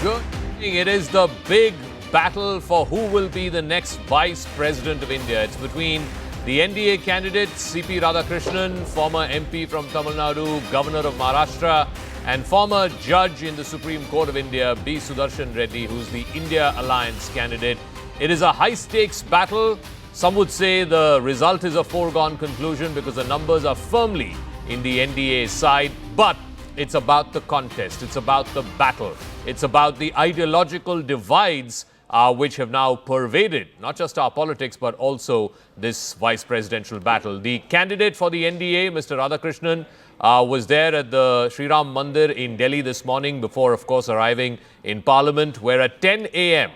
Good evening. It is the big battle for who will be the next Vice President of India. It's between the NDA candidate CP Radhakrishnan, former MP from Tamil Nadu, Governor of Maharashtra, and former judge in the Supreme Court of India, B. Sudershan Reddy, who's the India Alliance candidate. It is a high-stakes battle. Some would say the result is a foregone conclusion because the numbers are firmly in the NDA side, but it's about the contest, it's about the battle, it's about the ideological divides which have now pervaded not just our politics but also this vice presidential battle. The candidate for the NDA, Mr. Radhakrishnan, was there at the Sri Ram Mandir in Delhi this morning before, of course, arriving in Parliament, where at 10 a.m.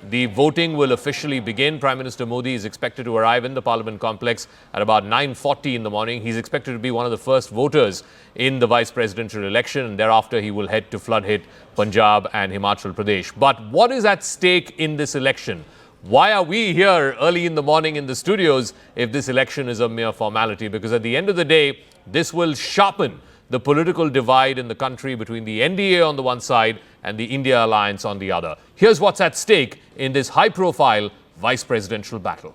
the voting will officially begin. Prime Minister Modi is expected to arrive in the Parliament complex at about 9:40 in the morning. He's expected to be one of the first voters in the vice presidential election, and thereafter he will head to flood-hit Punjab and Himachal Pradesh. But what is at stake in this election? Why are we here early in the morning in the studios if this election is a mere formality? Because at the end of the day, this will sharpen the political divide in the country between the NDA on the one side and the India Alliance on the other. Here's what's at stake in this high-profile vice presidential battle.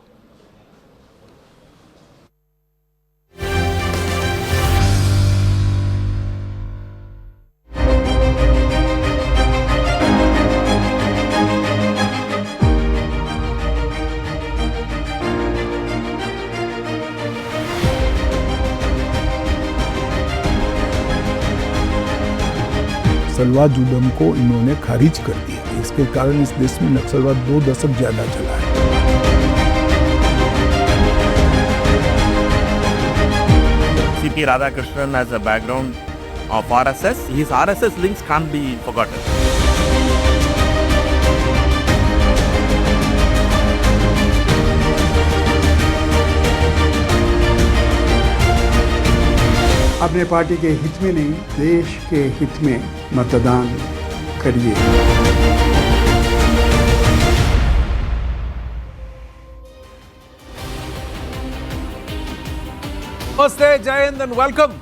नक्सलवाद जुलम को इन्होंने खारिज कर दिया। इसके कारण इस देश में नक्सलवाद 2 दशक ज्यादा चला है। CP Radhakrishnan has a background of RSS. His RSS links can't be forgotten. अपने पार्टी के हित में नहीं, देश के हित में मतदान करिए। Namaste, Jai Hind and welcome.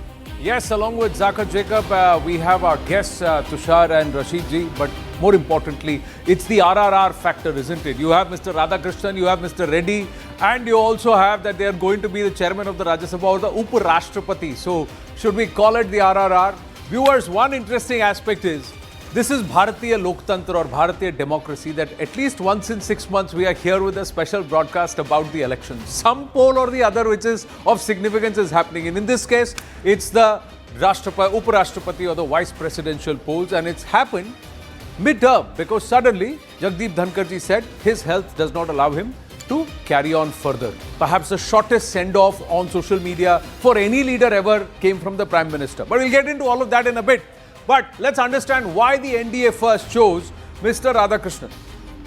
Yes, along with Zakir Jacob, we have our guests Tushar and Rashid ji, but more importantly, it's the RRR factor, isn't it? You have Mr. Radhakrishnan, you have Mr. Reddy, and you also have that they are going to be the chairman of the Rajya Sabha or the Uparashtrapati. So, should we call it the RRR? Viewers, one interesting aspect is, this is Bharatiya Loktantra or Bharatiya democracy, that at least once in 6 months we are here with a special broadcast about the elections. Some poll or the other which is of significance is happening. And in this case, it's the Uparashtrapati or the vice presidential polls, and it's happened mid-term because suddenly Jagdeep Dhankar ji said his health does not allow him to carry on further. Perhaps the shortest send-off on social media for any leader ever came from the Prime Minister. But we'll get into all of that in a bit. But let's understand why the NDA first chose Mr. Radhakrishnan.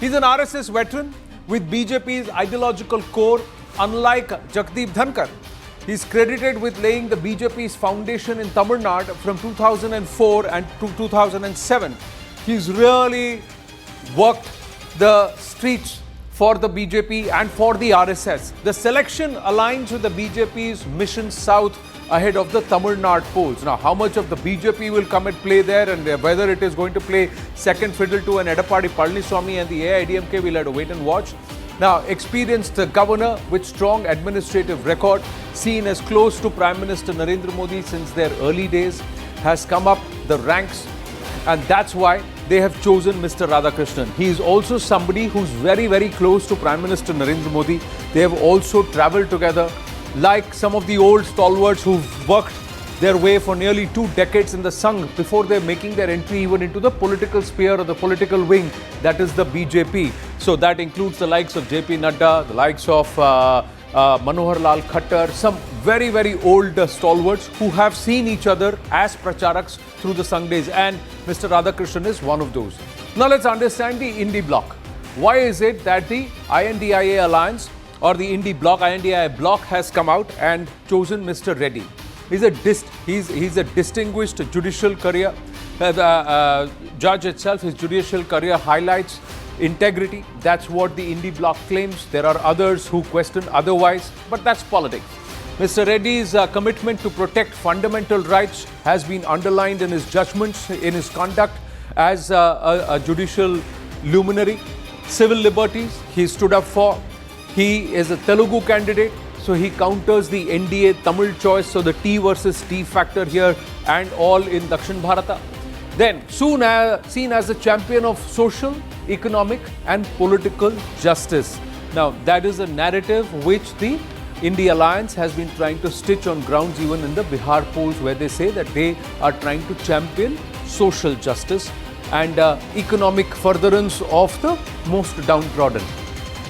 He's an RSS veteran with BJP's ideological core, unlike Jagdeep Dhankar. He's credited with laying the BJP's foundation in Tamil Nadu from 2004 and to 2007. He's really worked the streets for the BJP and for the RSS. The selection aligns with the BJP's Mission South ahead of the Tamil Nadu polls. Now, how much of the BJP will come and play there and whether it is going to play second fiddle to an Edappadi Palaniswamy and the AIDMK, we'll have to wait and watch. Now, experienced governor with strong administrative record, seen as close to Prime Minister Narendra Modi since their early days, has come up the ranks, and that's why they have chosen Mr. Radhakrishnan. He is also somebody who's very, very close to Prime Minister Narendra Modi. They have also travelled together, like some of the old stalwarts who've worked their way for nearly 2 decades in the Sangh before they're making their entry even into the political sphere or the political wing, that is the BJP. So that includes the likes of JP Nadda, the likes of Manohar Lal Khattar, some very, very old stalwarts who have seen each other as pracharaks through the Sangh days, and Mr. Radhakrishnan is one of those. Now let's understand the Indy Bloc. Why is it that the INDIA Alliance or the Indy Bloc, INDIA Bloc has come out and chosen Mr. Reddy? He's a distinguished judicial career. The judge itself, his judicial career highlights integrity. That's what the Indy Bloc claims. There are others who question otherwise, but that's politics. Mr. Reddy's commitment to protect fundamental rights has been underlined in his judgments, in his conduct, as a judicial luminary. Civil liberties, he stood up for. He is a Telugu candidate, so he counters the NDA Tamil choice, so the T versus T factor here and all in Dakshin Bharata. Then, soon seen as a champion of social, economic and political justice. Now, that is a narrative which the India Alliance has been trying to stitch on grounds even in the Bihar polls, where they say that they are trying to champion social justice and economic furtherance of the most downtrodden.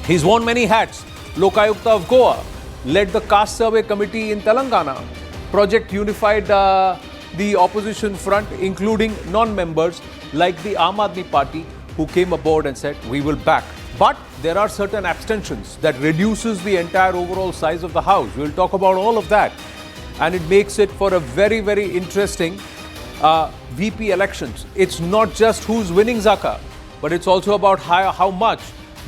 He's worn many hats. Lokayukta of Goa, led the caste survey committee in Telangana. Project unified the opposition front, including non-members like the Aam Aadmi Party, who came aboard and said, we will back. But there are certain abstentions that reduces the entire overall size of the house. We'll talk about all of that. And it makes it for a very, very interesting VP elections. It's not just who's winning, Zaka, but it's also about how much,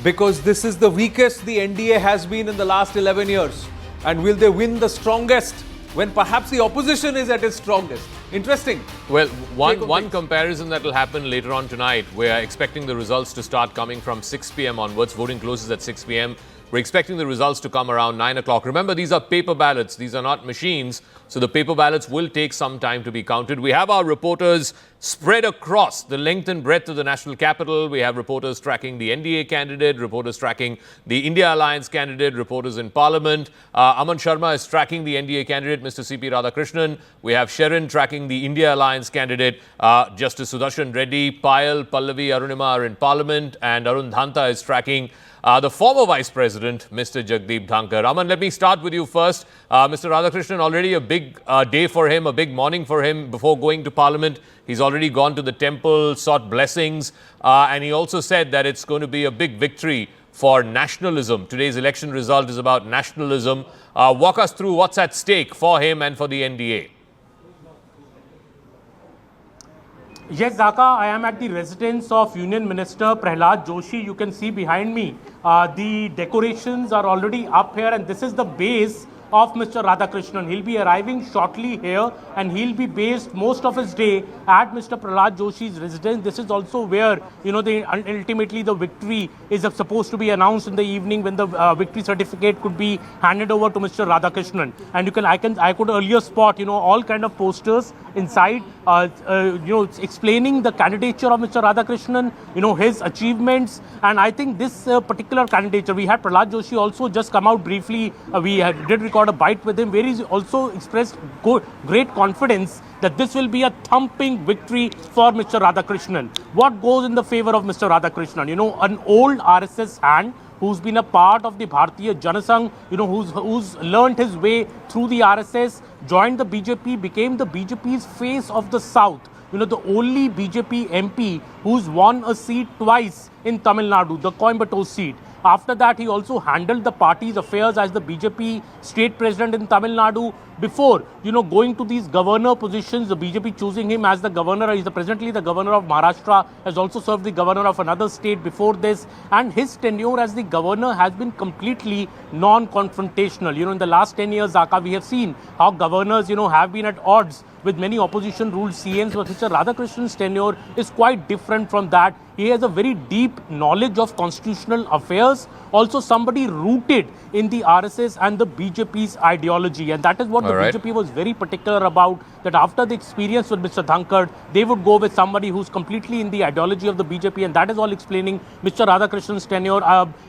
because this is the weakest the NDA has been in the last 11 years. And will they win the strongest when perhaps the opposition is at its strongest? Interesting. Well, one comparison that will happen later on tonight, we're expecting the results to start coming from 6 p.m. onwards. Voting closes at 6 p.m. We're expecting the results to come around 9 o'clock. Remember, these are paper ballots. These are not machines. So the paper ballots will take some time to be counted. We have our reporters spread across the length and breadth of the national capital. We have reporters tracking the NDA candidate, reporters tracking the India Alliance candidate, reporters in Parliament. Aman Sharma is tracking the NDA candidate, Mr. CP Radhakrishnan. We have Sharon tracking the India Alliance candidate, Justice Sudershan Reddy. Payal, Pallavi, Arunima are in Parliament. And Arun Dhanta is tracking the former Vice President, Mr. Jagdeep Dhankar. Aman, let me start with you first. Mr. Radhakrishnan, already a big day for him, a big morning for him before going to Parliament. He's already gone to the temple, sought blessings, and he also said that it's going to be a big victory for nationalism. Today's election result is about nationalism. Walk us through what's at stake for him and for the NDA. Yes, Zaka, I am at the residence of Union Minister Pralhad Joshi. You can see behind me, the decorations are already up here, and this is the base of Mr. Radhakrishnan. He'll be arriving shortly here, and he'll be based most of his day at Mr. Pralhad Joshi's residence. This is also where, ultimately the victory is supposed to be announced in the evening, when the victory certificate could be handed over to Mr. Radhakrishnan. And I could earlier spot, all kind of posters inside, explaining the candidature of Mr. Radhakrishnan, his achievements. And I think this particular candidature, we had Pralhad Joshi also just come out briefly. We did record a bite with him, where he also expressed great confidence that this will be a thumping victory for Mr. Radhakrishnan. What goes in the favor of Mr. Radhakrishnan? An old RSS hand who's been a part of the Bharatiya Janasangh, who's learned his way through the RSS, joined the BJP, became the BJP's face of the South. The only BJP MP who's won a seat twice in Tamil Nadu, the Coimbatore seat. After that, he also handled the party's affairs as the BJP state president in Tamil Nadu. Before, going to these governor positions, the BJP choosing him as the governor. He's presently the governor of Maharashtra, has also served the governor of another state before this. And his tenure as the governor has been completely non-confrontational. In the last 10 years, Zaka, we have seen how governors, have been at odds with many opposition-ruled CMs, but Mr. Radhakrishnan's tenure is quite different from that. He has a very deep knowledge of constitutional affairs, also somebody rooted in the RSS and the BJP's ideology. And that is what the BJP was very particular about, that after the experience with Mr. Dhankar, they would go with somebody who's completely in the ideology of the BJP, and that is all explaining Mr. Radhakrishnan's tenure.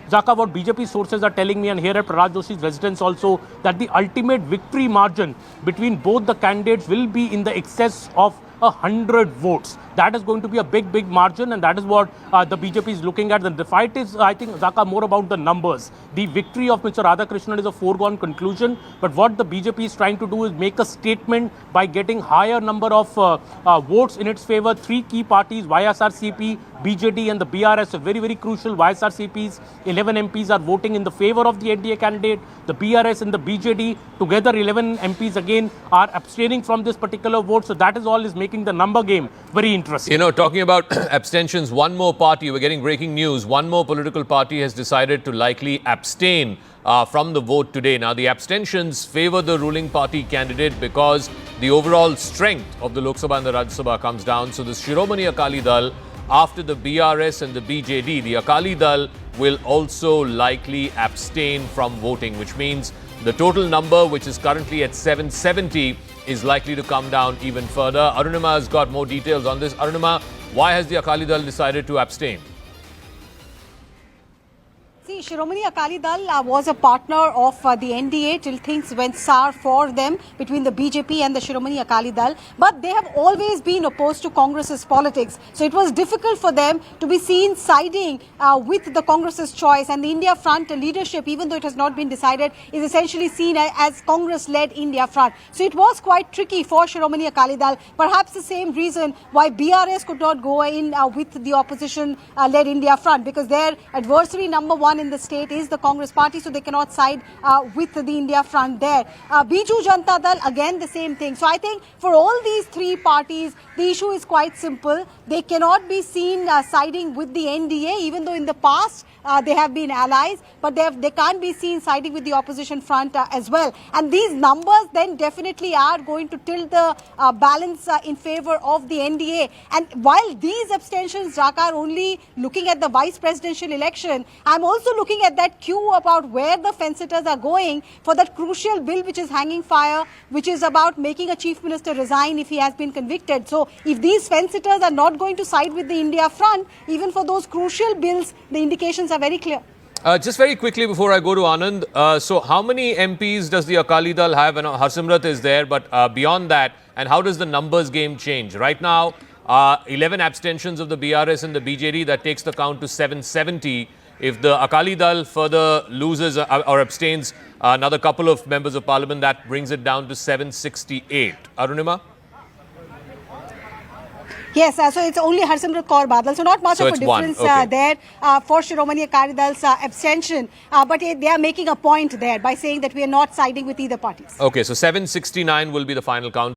Zaka, what BJP sources are telling me, and here at Pralhad Joshi's residence also, that the ultimate victory margin between both the candidates will be in the excess of 100 votes. That is going to be a big, big margin, and that is what the BJP is looking at. The fight is, I think, Zaka, more about the numbers. The victory of Mr. Radhakrishnan is a foregone conclusion, but what the BJP is trying to do is make a statement by getting higher number of votes in its favor. Three key parties, YSRCP, BJD and the BRS, are very, very crucial. YSRCP's 11 MPs are voting in the favor of the NDA candidate. The BRS and the BJD, together 11 MPs again, are abstaining from this particular vote. So that is all is making the number game very interesting. Talking about abstentions, one more party, we're getting breaking news. One more political party has decided to likely abstain from the vote today. Now, the abstentions favor the ruling party candidate because the overall strength of the Lok Sabha and the Rajya Sabha comes down. So the Shiromani Akali Dal, after the BRS and the BJD, the Akali Dal will also likely abstain from voting, which means the total number, which is currently at 770, is likely to come down even further. Arunima has got more details on this. Arunima, why has the Akali Dal decided to abstain? See, Shiromani Akali Dal was a partner of the NDA till things went sour for them between the BJP and the Shiromani Akali Dal. But they have always been opposed to Congress's politics. So it was difficult for them to be seen siding with the Congress's choice. And the India Front leadership, even though it has not been decided, is essentially seen as Congress-led India Front. So it was quite tricky for Shiromani Akali Dal. Perhaps the same reason why BRS could not go in with the opposition-led India Front, because their adversary number one in the state is the Congress party, so they cannot side with the India Front there. Biju Janata Dal, again the same thing. So I think for all these three parties, the issue is quite simple. They cannot be seen siding with the NDA, even though in the past they have been allies, but they can't be seen siding with the opposition front as well. And these numbers then definitely are going to tilt the balance in favor of the NDA. And while these abstentions, Jaka, are only looking at the vice presidential election, I'm also looking at that queue about where the fence-sitters are going for that crucial bill which is hanging fire, which is about making a chief minister resign if he has been convicted. So if these fence-sitters are not going to side with the India Front, even for those crucial bills, the indications are very clear. Just very quickly before I go to Anand, so how many MPs does the Akali Dal have? And Harsimrat is there, but beyond that, and how does the numbers game change? Right now, 11 abstentions of the BRS and the BJD, that takes the count to 770. If the Akali Dal further loses or abstains another couple of members of parliament, that brings it down to 768. Arunima? Yes, so it's only Harsimrat Kaur Badal. So not much of a difference there for Shiromani Akali Dal's abstention. But they are making a point there by saying that we are not siding with either parties. Okay, so 769 will be the final count.